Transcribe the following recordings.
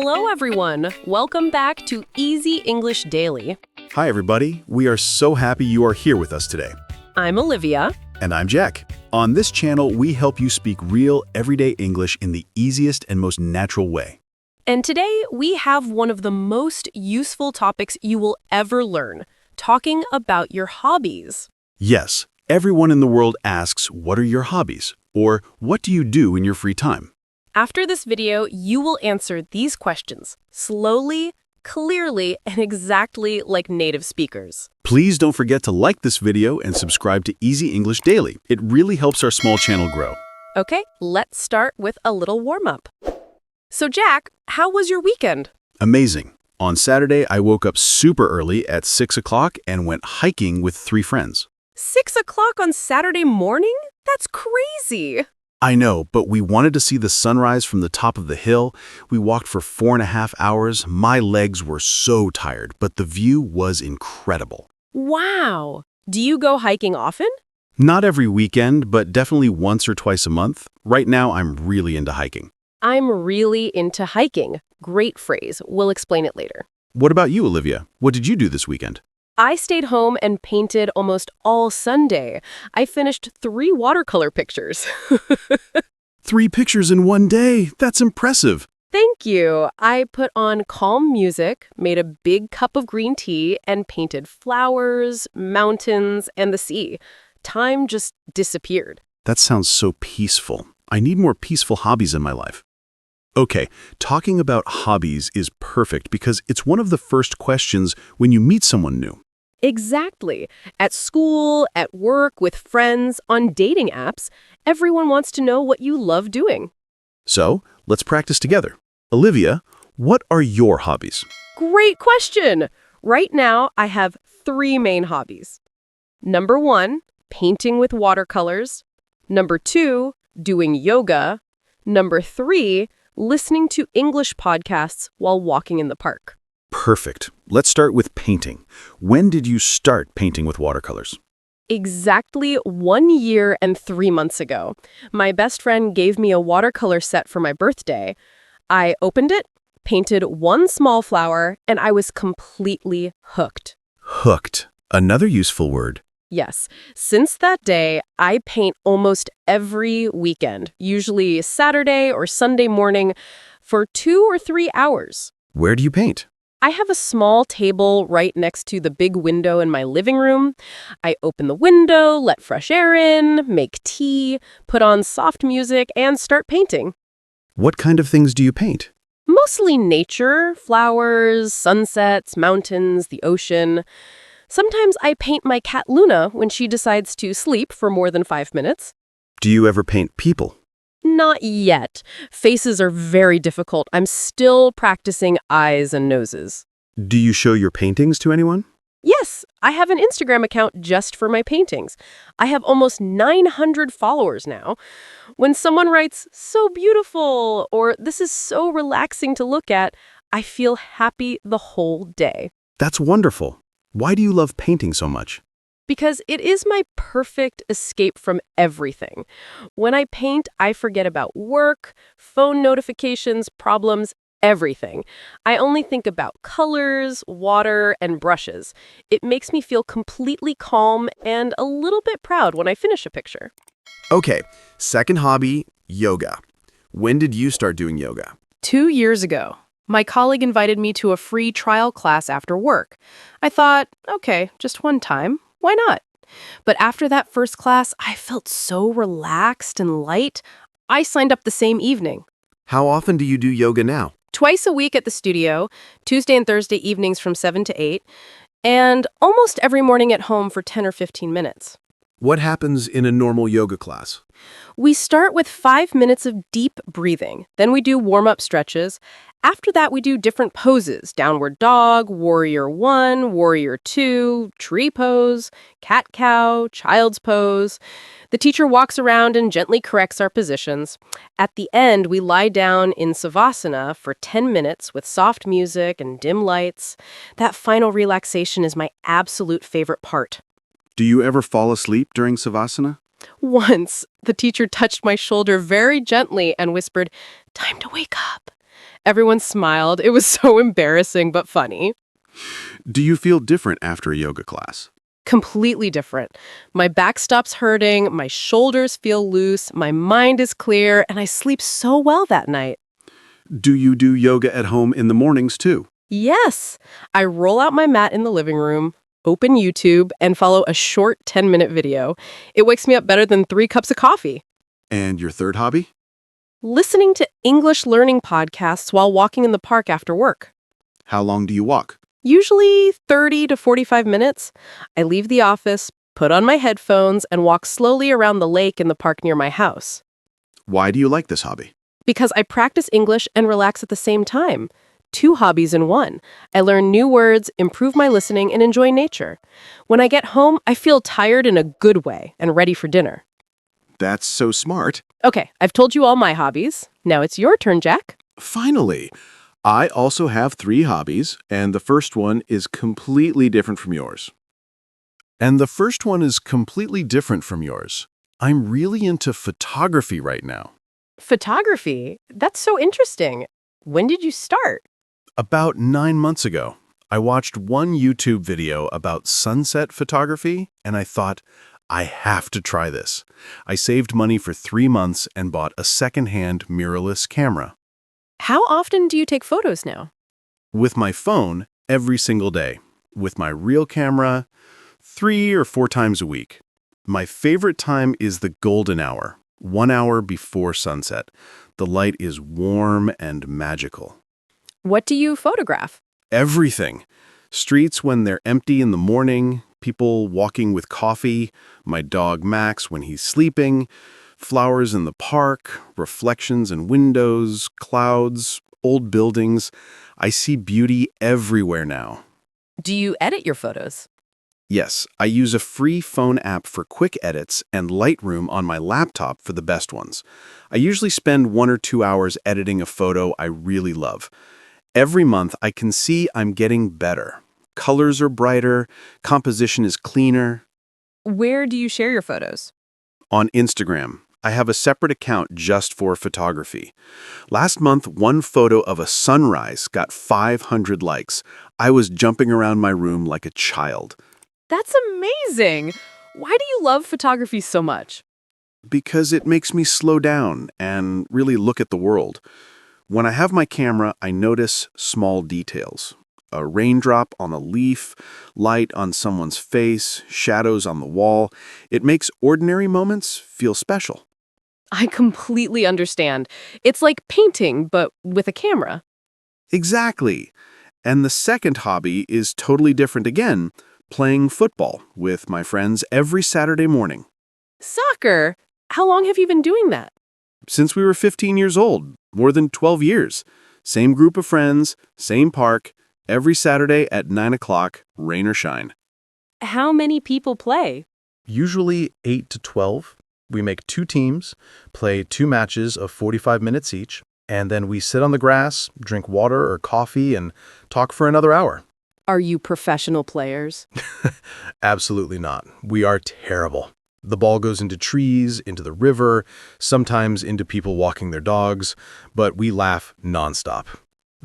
Hello, everyone. Welcome back to Easy English Daily. Hi, everybody. We are so happy you are here with us today. I'm Olivia. And I'm Jack. On this channel, we help you speak real, everyday English in the easiest and most natural way. And today we have one of the most useful topics you will ever learn, talking about your hobbies. Yes, everyone in the world asks, what are your hobbies? Or what do you do in your free time? After this video, you will answer these questions slowly, clearly, and exactly like native speakers. Please don't forget to like this video and subscribe to Easy English Daily. It really helps our small channel grow. Okay, let's start with a little warm-up. So Jack, how was your weekend? Amazing. On Saturday, I woke up super early at 6 o'clock and went hiking with 3 friends. 6 o'clock on Saturday morning? That's crazy. I know, but we wanted to see the sunrise from the top of the hill. We walked for 4.5 hours. My legs were so tired, but the view was incredible. Wow. Do you go hiking often? Not every weekend, but definitely once or twice a month. Right now, I'm really into hiking. I'm really into hiking. Great phrase. We'll explain it later. What about you, Olivia? What did you do this weekend? I stayed home and painted almost all Sunday. I finished 3 watercolor pictures. 3 pictures in one day. That's impressive. Thank you. I put on calm music, made a big cup of green tea, and painted flowers, mountains, and the sea. Time just disappeared. That sounds so peaceful. I need more peaceful hobbies in my life. Okay, talking about hobbies is perfect because it's one of the first questions when you meet someone new. Exactly. At school, at work, with friends, on dating apps, everyone wants to know what you love doing. So, let's practice together. Olivia, what are your hobbies? Great question! Right now, I have 3 main hobbies. Number 1, painting with watercolors. Number 2, doing yoga. Number 3, listening to English podcasts while walking in the park. Perfect. Let's start with painting. When did you start painting with watercolors? Exactly 1 year and 3 months ago. My best friend gave me a watercolor set for my birthday. I opened it, painted 1 small flower, and I was completely hooked. Hooked. Another useful word. Yes. Since that day, I paint almost every weekend, usually Saturday or Sunday morning, for 2 or 3 hours. Where do you paint? I have a small table right next to the big window in my living room. I open the window, let fresh air in, make tea, put on soft music, and start painting. What kind of things do you paint? Mostly nature, flowers, sunsets, mountains, the ocean. Sometimes I paint my cat Luna when she decides to sleep for more than 5 minutes. Do you ever paint people? Not yet. Faces are very difficult. I'm still practicing eyes and noses. Do you show your paintings to anyone? Yes, I have an Instagram account just for my paintings. I have almost 900 followers now. When someone writes, "so beautiful," or "this is so relaxing to look at," I feel happy the whole day. That's wonderful. Why do you love painting so much? Because it is my perfect escape from everything. When I paint, I forget about work, phone notifications, problems, everything. I only think about colors, water, and brushes. It makes me feel completely calm and a little bit proud when I finish a picture. Okay, second hobby, yoga. When did you start doing yoga? 2 years ago, my colleague invited me to a free trial class after work. I thought, okay, just one time. Why not? But after that first class, I felt so relaxed and light. I signed up the same evening. How often do you do yoga now? Twice a week at the studio, Tuesday and Thursday evenings from 7 to 8, and almost every morning at home for 10 or 15 minutes. What happens in a normal yoga class? We start with 5 minutes of deep breathing. Then we do warm-up stretches. After that, we do different poses: downward dog, warrior 1, warrior 2, tree pose, cat-cow, child's pose. The teacher walks around and gently corrects our positions. At the end, we lie down in savasana for 10 minutes with soft music and dim lights. That final relaxation is my absolute favorite part. Do you ever fall asleep during savasana? Once, the teacher touched my shoulder very gently and whispered, "Time to wake up." Everyone smiled. It was so embarrassing, but funny. Do you feel different after a yoga class? Completely different. My back stops hurting, my shoulders feel loose, my mind is clear, and I sleep so well that night. Do you do yoga at home in the mornings too? Yes! I roll out my mat in the living room, open YouTube, and follow a short 10-minute video. It wakes me up better than 3 cups of coffee. And your third hobby? Listening to English learning podcasts while walking in the park after work. How long do you walk? Usually 30 to 45 minutes. I leave the office, put on my headphones, and walk slowly around the lake in the park near my house. Why do you like this hobby? Because I practice English and relax at the same time. 2 hobbies in one. I learn new words, improve my listening, and enjoy nature. When I get home, I feel tired in a good way and ready for dinner. That's so smart. Okay, I've told you all my hobbies. Now it's your turn, Jack. Finally! I also have 3 hobbies, and the first one is completely different from yours. I'm really into photography right now. Photography? That's so interesting. When did you start? About 9 months ago, I watched one YouTube video about sunset photography, and I thought, I have to try this. I saved money for 3 months and bought a second-hand mirrorless camera. How often do you take photos now? With my phone, every single day. With my real camera, 3 or 4 times a week. My favorite time is the golden hour, 1 hour before sunset. The light is warm and magical. What do you photograph? Everything. Streets when they're empty in the morning, people walking with coffee, my dog Max when he's sleeping, flowers in the park, reflections in windows, clouds, old buildings. I see beauty everywhere now. Do you edit your photos? Yes, I use a free phone app for quick edits and Lightroom on my laptop for the best ones. I usually spend 1 or 2 hours editing a photo I really love. Every month, I can see I'm getting better. Colors are brighter, composition is cleaner. Where do you share your photos? On Instagram, I have a separate account just for photography. Last month, one photo of a sunrise got 500 likes. I was jumping around my room like a child. That's amazing! Why do you love photography so much? Because it makes me slow down and really look at the world. When I have my camera, I notice small details. A raindrop on a leaf, light on someone's face, shadows on the wall. It makes ordinary moments feel special. I completely understand. It's like painting, but with a camera. Exactly. And the second hobby is totally different again, playing football with my friends every Saturday morning. Soccer? How long have you been doing that? Since we were 15 years old, more than 12 years. Same group of friends, same park, every Saturday at 9 o'clock, rain or shine. How many people play? Usually 8 to 12. We make 2 teams, play 2 matches of 45 minutes each, and then we sit on the grass, drink water or coffee, and talk for another hour. Are you professional players? Absolutely not. We are terrible. The ball goes into trees, into the river, sometimes into people walking their dogs, but we laugh nonstop.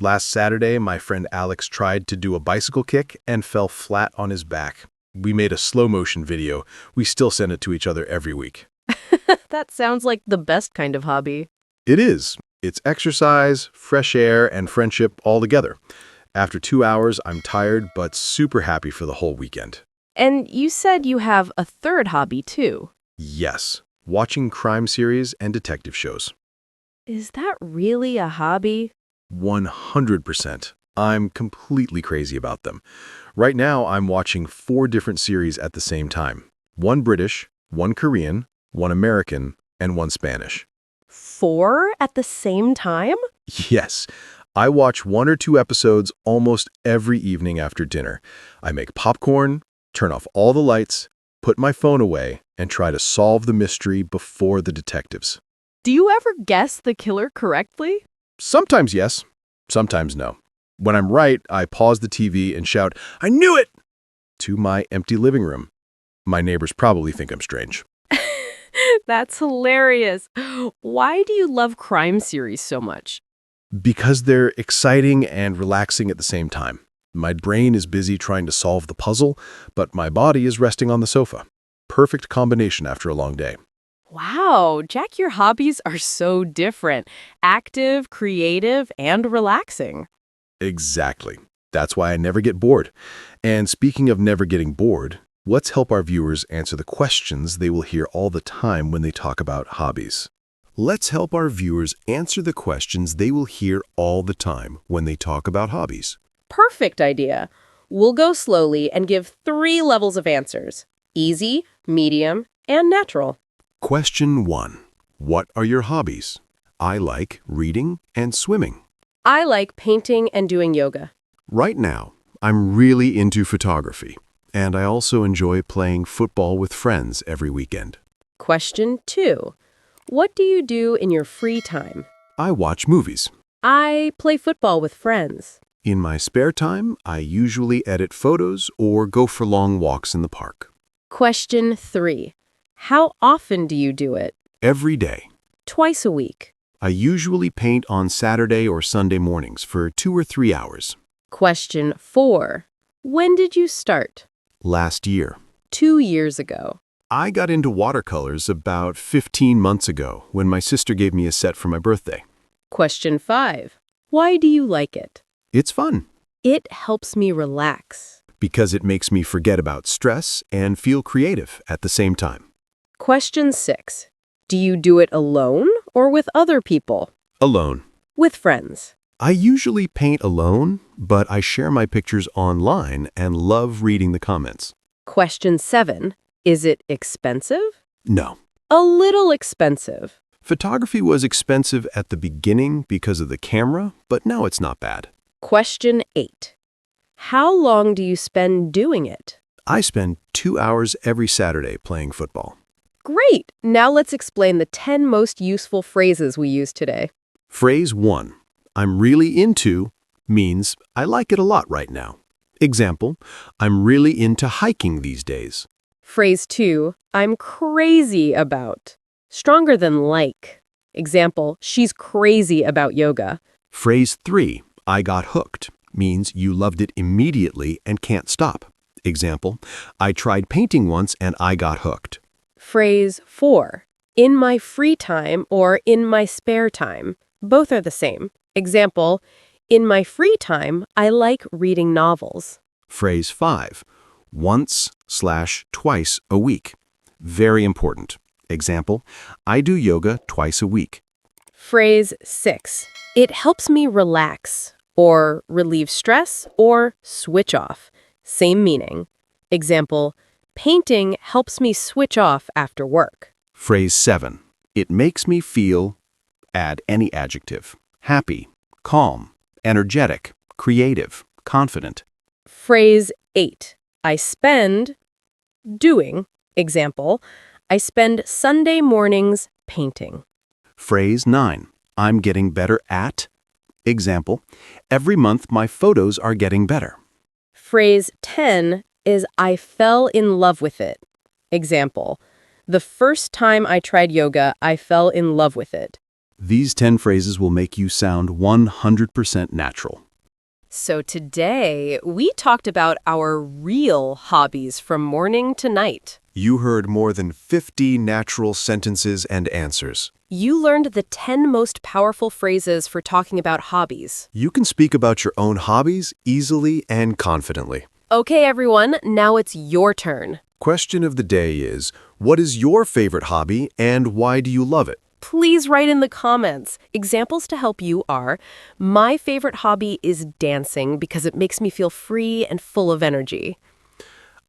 Last Saturday, my friend Alex tried to do a bicycle kick and fell flat on his back. We made a slow-motion video. We still send it to each other every week. That sounds like the best kind of hobby. It is. It's exercise, fresh air, and friendship all together. After 2 hours, I'm tired but super happy for the whole weekend. And you said you have a third hobby, too. Yes, watching crime series and detective shows. Is that really a hobby? 100%. I'm completely crazy about them. Right now, I'm watching 4 different series at the same time. 1 British, 1 Korean, 1 American, and 1 Spanish. 4 at the same time? Yes, I watch 1 or 2 episodes almost every evening after dinner. I make popcorn, turn off all the lights, put my phone away, and try to solve the mystery before the detectives. Do you ever guess the killer correctly? Sometimes yes, sometimes no. When I'm right, I pause the TV and shout, "I knew it!" to my empty living room. My neighbors probably think I'm strange. That's hilarious. Why do you love crime series so much? Because they're exciting and relaxing at the same time. My brain is busy trying to solve the puzzle, but my body is resting on the sofa. Perfect combination after a long day. Wow, Jack, your hobbies are so different. Active, creative, and relaxing. Exactly. That's why I never get bored. And speaking of never getting bored, let's help our viewers answer the questions they will hear all the time when they talk about hobbies. Let's help our viewers answer the questions they will hear all the time when they talk about hobbies. Perfect idea. We'll go slowly and give 3 levels of answers: easy, medium, and natural. Question 1. What are your hobbies? I like reading and swimming. I like painting and doing yoga. Right now, I'm really into photography, and I also enjoy playing football with friends every weekend. Question 2. What do you do in your free time? I watch movies. I play football with friends. In my spare time, I usually edit photos or go for long walks in the park. Question 3. How often do you do it? Every day. Twice a week. I usually paint on Saturday or Sunday mornings for 2 or 3 hours. Question 4. When did you start? Last year. 2 years ago. I got into watercolors about 15 months ago when my sister gave me a set for my birthday. Question 5. Why do you like it? It's fun It helps me relax. because it makes me forget about stress and feel creative at the same time. Question 6. Do you do it alone or with other people? Alone. With friends. I usually paint alone, but I share my pictures online and love reading the comments. Question 7. Is it expensive? No. A little expensive. Photography was expensive at the beginning because of the camera, but now it's not bad. Question 8. How long do you spend doing it? I spend 2 hours every Saturday playing football. Great! Now let's explain the 10 most useful phrases we use today. Phrase 1, I'm really into, means I like it a lot right now. Example, I'm really into hiking these days. Phrase 2, I'm crazy about. Stronger than like. Example, she's crazy about yoga. Phrase 3, I got hooked, means you loved it immediately and can't stop. Example, I tried painting once and I got hooked. Phrase 4, in my free time or in my spare time. Both are the same. Example, in my free time, I like reading novels. Phrase 5, once/twice a week. Very important. Example, I do yoga twice a week. Phrase 6, it helps me relax, or relieve stress, or switch off. Same meaning. Example, painting helps me switch off after work. Phrase 7, it makes me feel, add any adjective, happy, calm, energetic, creative, confident. Phrase 8, I spend doing. Example, I spend Sunday mornings painting. Phrase 9, I'm getting better at. Example, every month my photos are getting better. Phrase 10 is I fell in love with it. Example, the first time I tried yoga, I fell in love with it. These 10 phrases will make you sound 100% natural. So today, we talked about our real hobbies from morning to night. You heard more than 50 natural sentences and answers. You learned the 10 most powerful phrases for talking about hobbies. You can speak about your own hobbies easily and confidently. Okay, everyone, now it's your turn. Question of the day is, what is your favorite hobby and why do you love it? Please write in the comments. Examples to help you are, my favorite hobby is dancing because it makes me feel free and full of energy.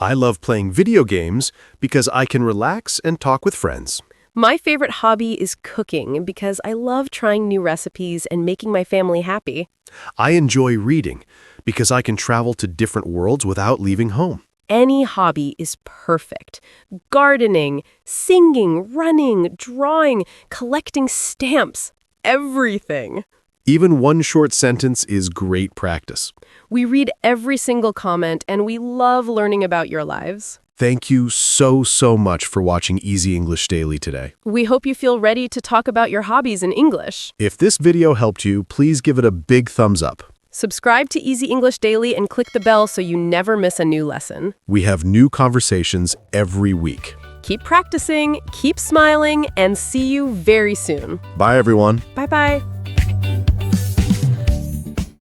I love playing video games because I can relax and talk with friends. My favorite hobby is cooking because I love trying new recipes and making my family happy. I enjoy reading because I can travel to different worlds without leaving home. Any hobby is perfect. Gardening, singing, running, drawing, collecting stamps, everything. Even one short sentence is great practice. We read every single comment, and we love learning about your lives. Thank you so much for watching Easy English Daily today. We hope you feel ready to talk about your hobbies in English. If this video helped you, please give it a big thumbs up. Subscribe to Easy English Daily and click the bell so you never miss a new lesson. We have new conversations every week. Keep practicing, keep smiling, and see you very soon. Bye, everyone. Bye-bye.